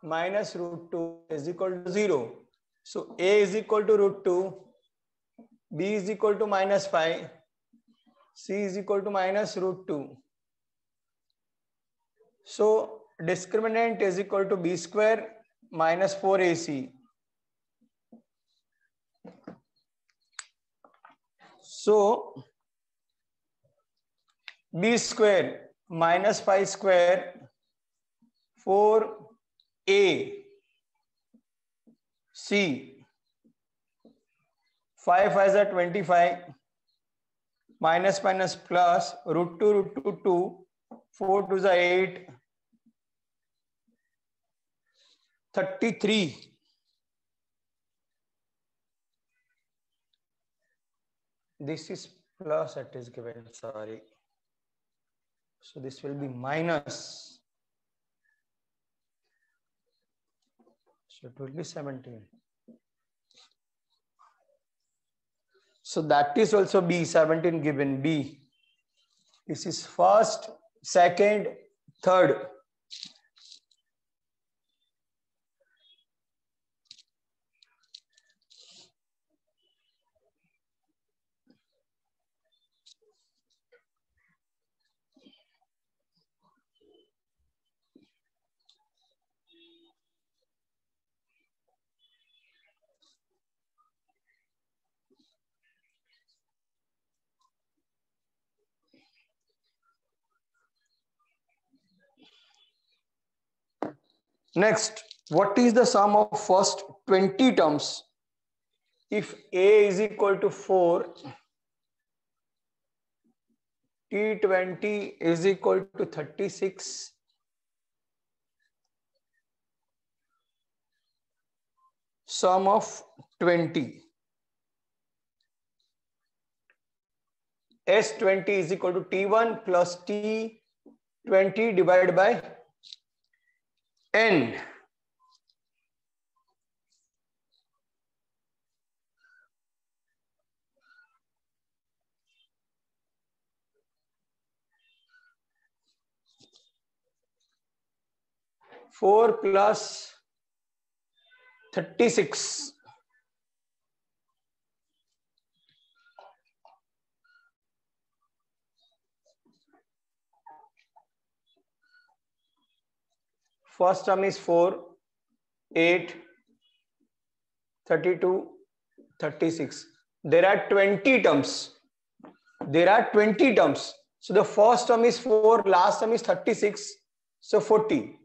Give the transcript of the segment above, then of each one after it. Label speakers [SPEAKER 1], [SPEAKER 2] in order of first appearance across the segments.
[SPEAKER 1] minus root 2 is equal to 0. So A is equal to root 2, B is equal to minus 5, C is equal to minus root 2. So discriminant is equal to B square minus 4AC. So B square minus 5 square 4A C 5 5 is 25 minus minus plus root 2 2 4 2 is 8 33. This is plus that is given, sorry. So this will be minus. So it will be 17. So that is also B, 17 given B. This is first, second, third. Next, what is the sum of first 20 terms? If A is equal to 4, T20 is equal to 36, sum of 20. S20 is equal to T1 plus T20 divided by N. Four plus 36. First term is 4, 8, 32, 36. There are 20 terms. There are 20 terms. So the first term is 4, last term is 36. So 40.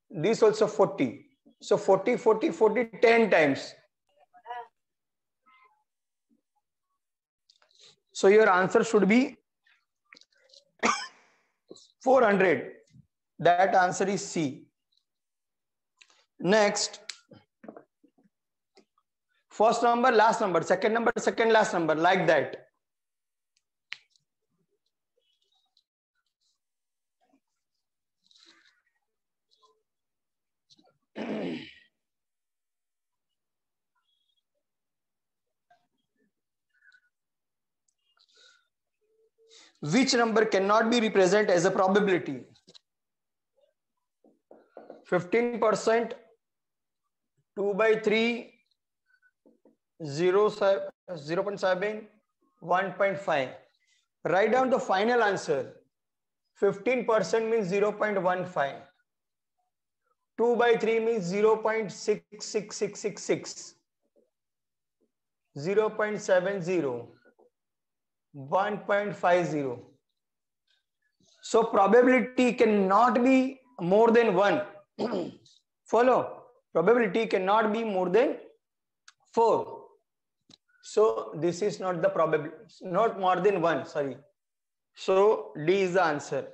[SPEAKER 1] This also 40. So 40, 40, 40, 10 times. So your answer should be 400. That answer is C. Next, first number, last number, second number, second, last number, like that. Which number cannot be represented as a probability? 15%, 2 by 3, 0, 0.7, 1.5. Write down the final answer. 15% means 0.15. 2 by 3 means 0.66666. 0.70. 1.50. So probability cannot be more than 1. Follow? Probability cannot be more than 4. So this is not the probability, not more than 1, sorry. So D is the answer.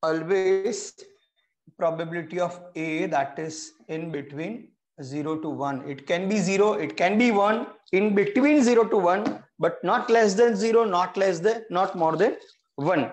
[SPEAKER 1] Always probability of A, that is in between 0 to 1. It can be 0, it can be 1, in between 0 to 1, but not less than 0, not more than 1.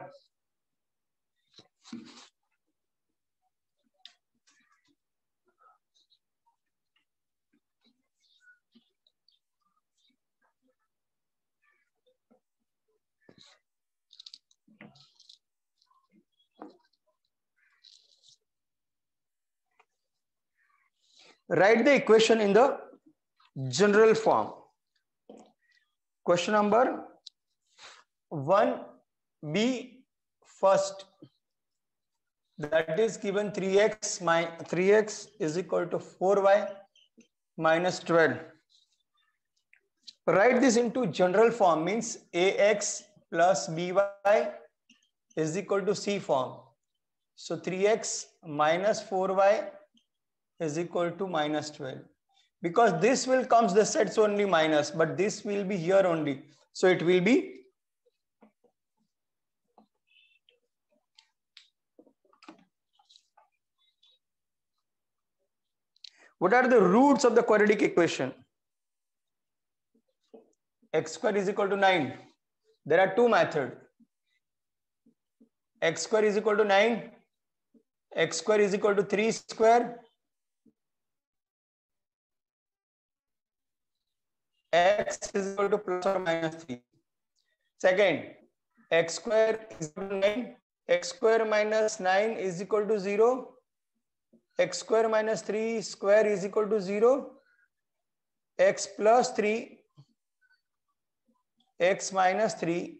[SPEAKER 1] Write the equation in the general form. Question number 1b first, that is given 3x is equal to 4y minus 12. Write this into general form, means ax plus by is equal to c form. So 3x minus 4y is equal to minus 12. Because this will comes the sets only minus, but this will be here only. So it will be what are the roots of the quadratic equation? X square is equal to 9. There are two methods. X square is equal to 9. X square is equal to 3 square. X is equal to plus or minus 3. Second, x square is equal to 9. X square minus 9 is equal to 0. X square minus 3 square is equal to 0. X plus 3, x minus 3.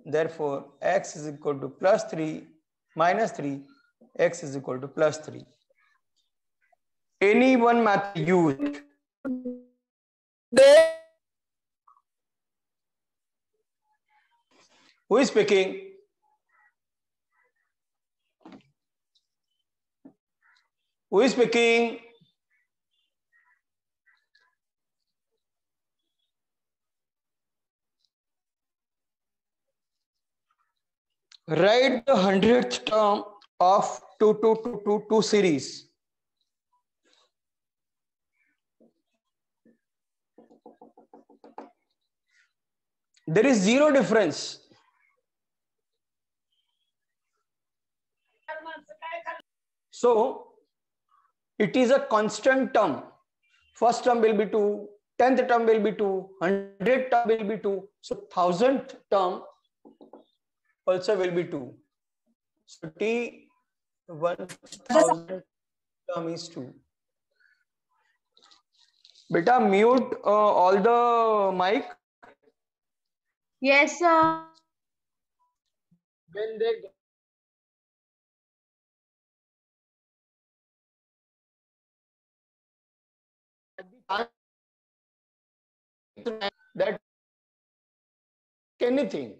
[SPEAKER 1] Therefore, x is equal to plus 3 minus 3. X is equal to plus 3. Any one method used. Who is speaking? Who is speaking? Write the 100th term of 2 series. There is zero difference. So it is a constant term. First term will be 2, 10th term will be 2, 100th term will be 2. So 1000th term also will be 2. So T 1000 term is 2. Beta, mute all the mic.
[SPEAKER 2] Yes, sir.
[SPEAKER 1] When they that anything.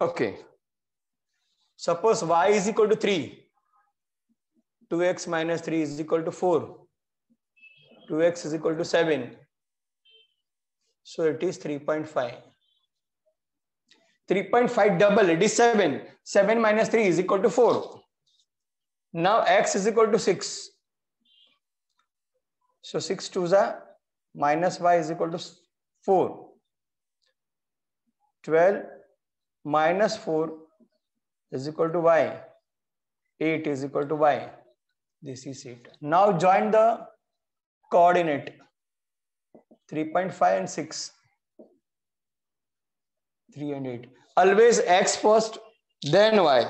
[SPEAKER 1] Okay. Suppose y is equal to 3. 2x minus 3 is equal to 4. 2x is equal to 7. So it is 3.5. 3.5 double, it is 7. 7 minus 3 is equal to 4. Now x is equal to 6. So 6 2s are minus y is equal to 4. 12 minus 4 is equal to y. 8 is equal to y. This is it. Now join the coordinate. 3.5 and 6. 3 and 8. Always x first, then y.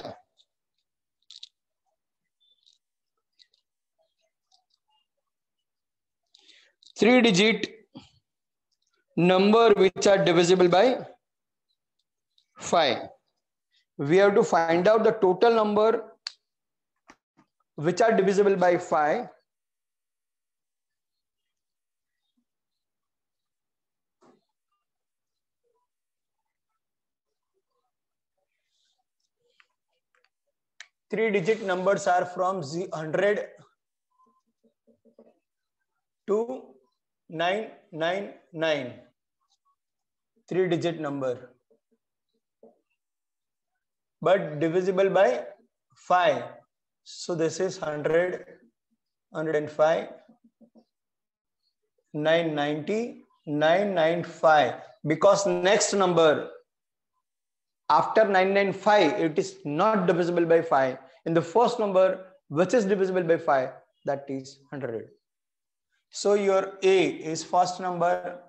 [SPEAKER 1] Three-digit number which are divisible by 5. We have to find out the total number which are divisible by 5. Three-digit numbers are from 100 to 999. Three-digit number. But divisible by 5. So this is 100, 105, 990, 995. Because next number after 995, it is not divisible by 5. In the first number, which is divisible by 5, that is 100. So your A is first number.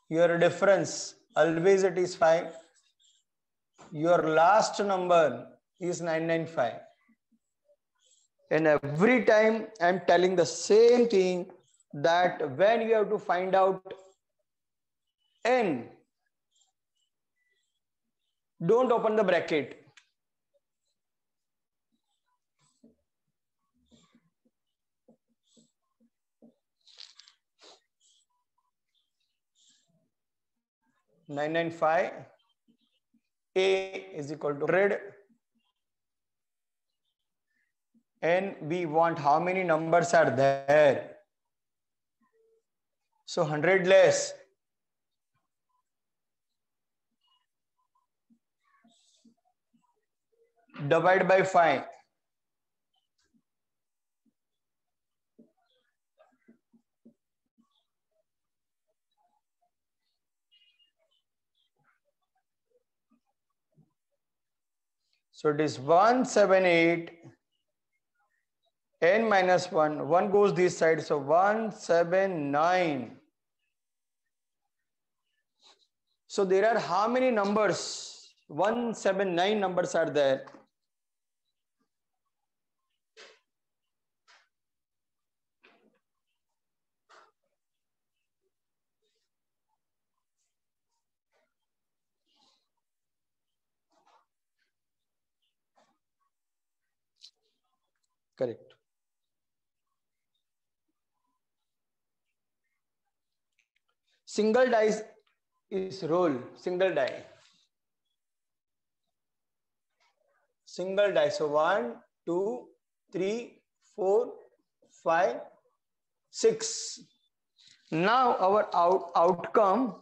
[SPEAKER 1] Your difference always it is 5. Your last number is 995. And every time I'm telling the same thing, that when you have to find out n, don't open the bracket. (995) A is equal to 100, and we want how many numbers are there. So 100 less. Divide by 5. So it is 178 n minus 1. 1 goes this side. So 179. So there are how many numbers? 179 numbers are there. Correct. Single dice is roll. Single die. Single die. So 1, 2, 3, 4, 5, 6. Now our outcome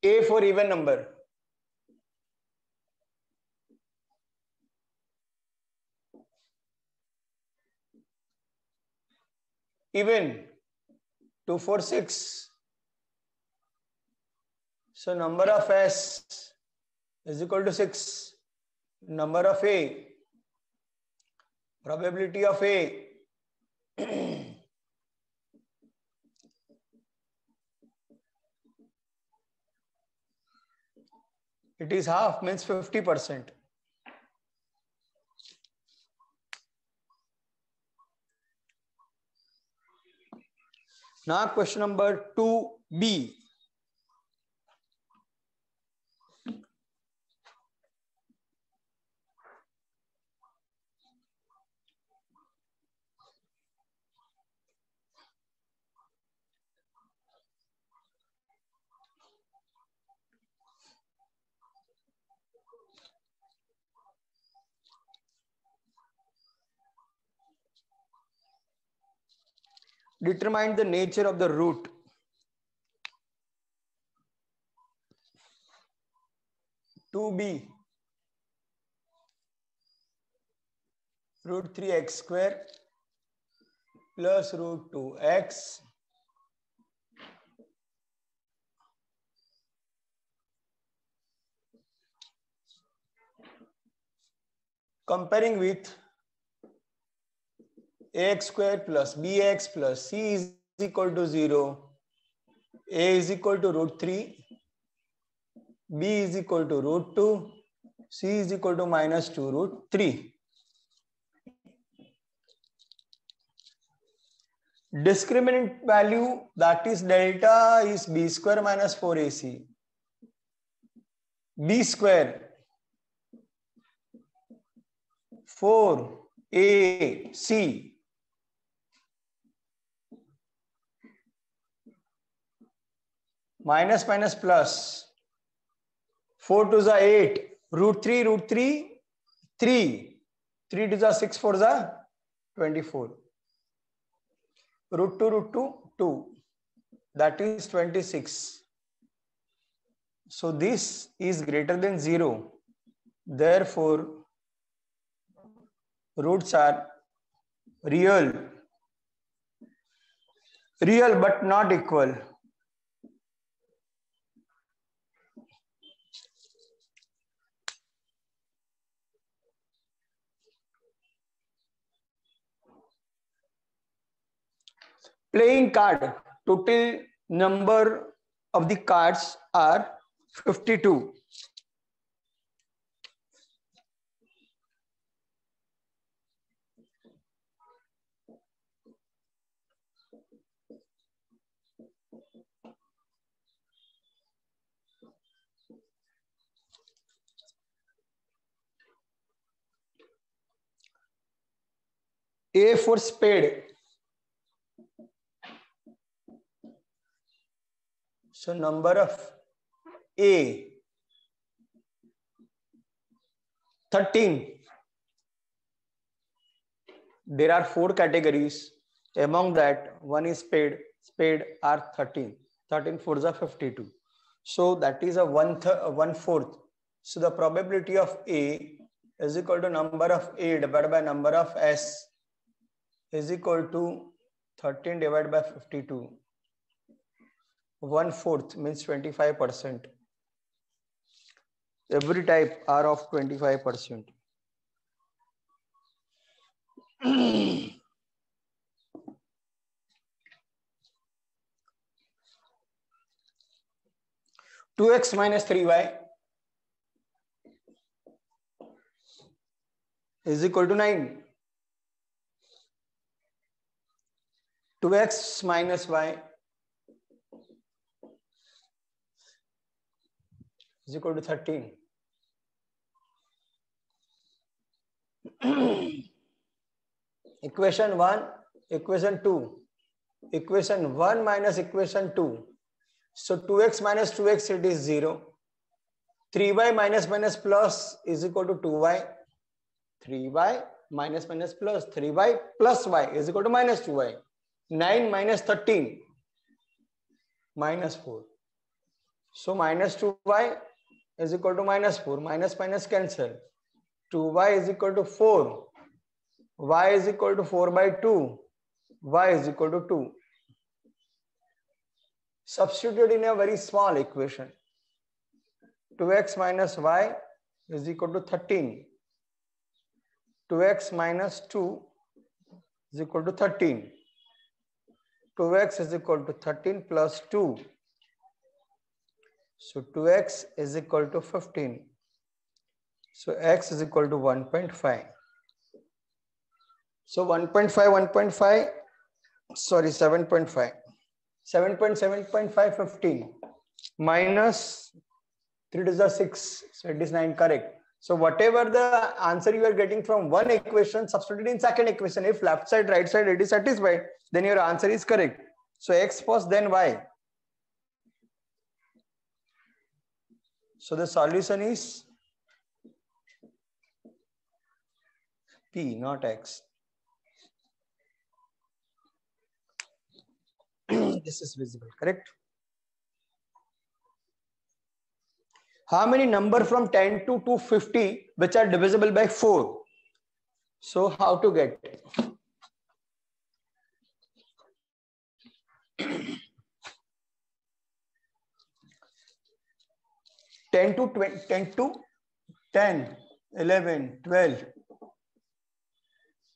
[SPEAKER 1] A for even number. Even 2, 4, 6. So number of S is equal to 6. Number of A, probability of A it is half, means 50%. Now question number 2B. Determine the nature of the root. (2b) root 3x square plus root 2x comparing with ax square plus bx plus c is equal to 0, a is equal to root 3, b is equal to root 2, c is equal to minus 2 root 3. Discriminant value, that is delta, is b square minus 4ac. B square 4ac minus minus plus 4 to the 8 root 3 3 3 to the 6 4 the 24 root 2 2, that is 26. So this is greater than 0, therefore roots are real but not equal. Playing card, total number of the cards are 52. A for spade. So number of A 13. There are 4 categories. Among that, one is spade. Spade are 13. 13 fours are 52. So that is a 1/4. So the probability of A is equal to number of A divided by number of S is equal to 13 divided by 52. 1/4 means 25%. Every type are of 25%. 2x minus 3y is equal to 9. 2x minus y is equal to 13. Equation 1, equation 2. Equation 1 minus equation 2. So 2x minus 2x, it is 0. 3y minus minus plus is equal to 2y. 3y minus minus plus 3y plus y is equal to minus 2y. 9 minus 13 minus 4. So minus 2y is equal to minus 4. Minus minus cancel. 2y is equal to 4. Y is equal to 4 by 2. Y is equal to 2. Substitute in a very small equation. 2x minus y is equal to 13. 2x minus 2 is equal to 13. 2x is equal to 13 plus 2. So 2x is equal to 15. So x is equal to 1.5. So 1.5, 1.5, sorry, 7.5. 7.7.5, 15. Minus 3 to the 6. So it is 9, correct. So whatever the answer you are getting from one equation, substitute in second equation. If left side, right side, it is satisfied, then your answer is correct. So x first, then y. So the solution is P, not x. This is visible, correct? How many number from 10 to 250 which are divisible by 4? So how to get? 10 to 20, 10 to 10, 11, 12,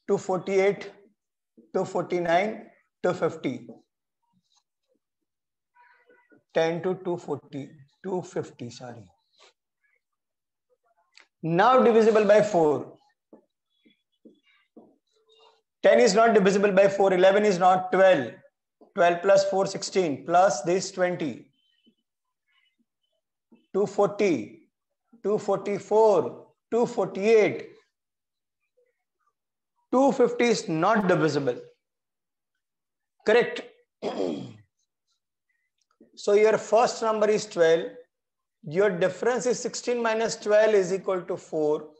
[SPEAKER 1] 248, 249, 250. 10 to 240, 250, sorry. Now divisible by 4. 10 is not divisible by 4. 11 is not 12. 12 plus 4, 16. Plus this 20. 240, 244, 248. 250 is not divisible. Correct. So your first number is 12. Your difference is 16 minus 12 is equal to 4.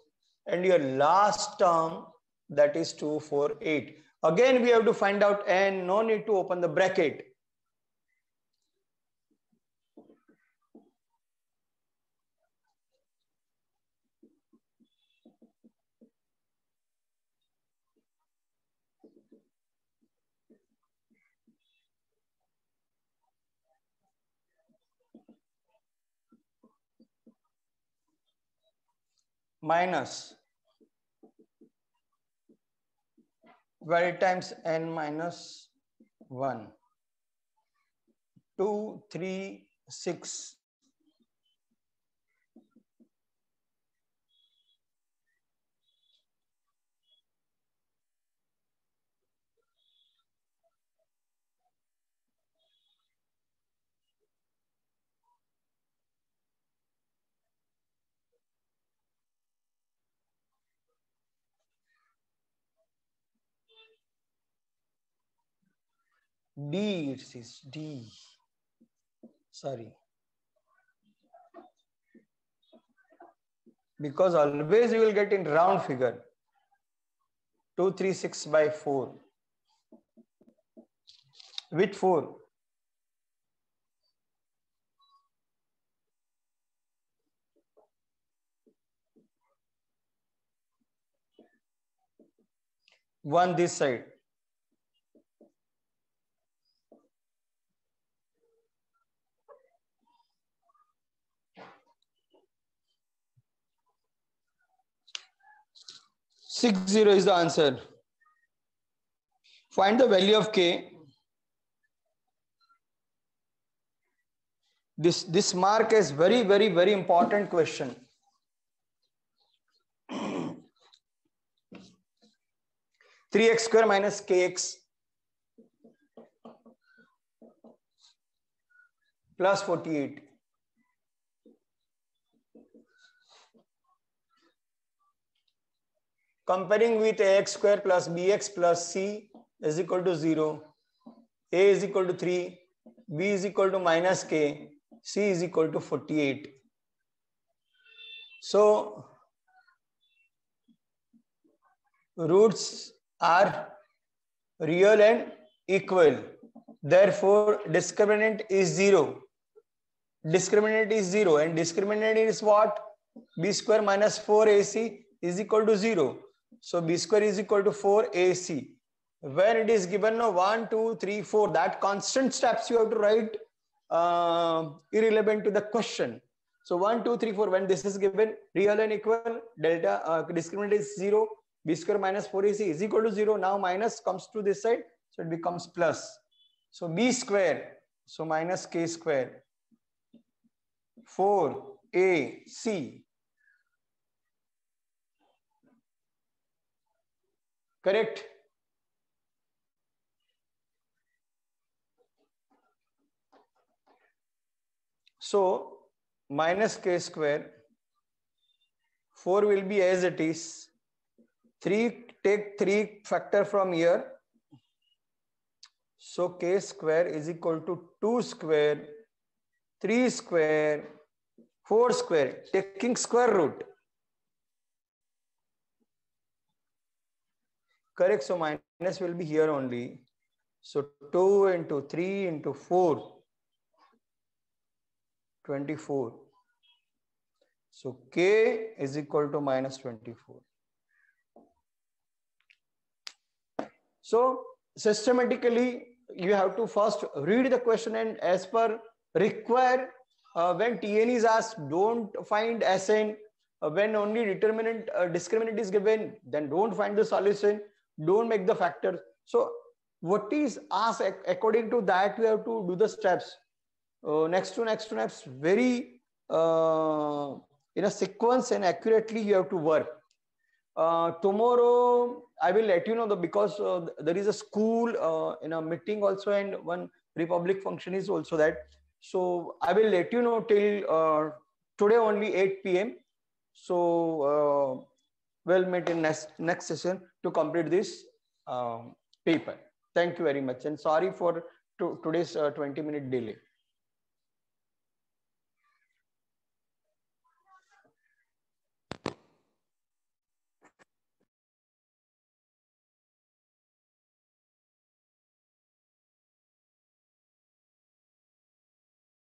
[SPEAKER 1] And your last term, that is 248. Again, we have to find out n. No need to open the bracket. Minus y times n minus 1. 2, 3, 6. D, it is D. Sorry. Because always you will get in round figure. 236 by 4. Which 4? One this side. Six zero is the answer. Find the value of K. This mark is very important question. Three x square minus kx plus 48. Comparing with ax square plus bx plus c is equal to 0. A is equal to 3. B is equal to minus k. C is equal to 48. So roots are real and equal. Therefore, discriminant is 0. Discriminant is 0 and discriminant is what? B square minus 4ac is equal to 0. So B square is equal to 4ac. When it is given 1, 2, 3, 4, that constant steps you have to write irrelevant to the question. So 1, 2, 3, 4, when this is given real and equal, delta discriminant is 0, B square minus 4ac is equal to 0. Now minus comes to this side, so it becomes plus. So B square, so minus k square, 4ac. Correct? So minus k square, 4 will be as it is. 3, take 3 factor from here. So k square is equal to 2 square, 3 square, 4 square, taking square root. Correct. So minus will be here only. So 2 into 3 into 4, 24. So k is equal to minus 24. So systematically you have to first read the question and as per require when TN is asked, don't find SN. When only determinant discriminant is given, then don't find the solution, don't make the factors. So what is asked, according to that you have to do the steps. Next to next, very in a sequence and accurately you have to work. Tomorrow I will let you know because there is a school in a meeting also and one republic function is also that. So I will let you know till today only 8 p.m. So we'll meet in next session to complete this paper. Thank you very much and sorry for today's 20-minute delay.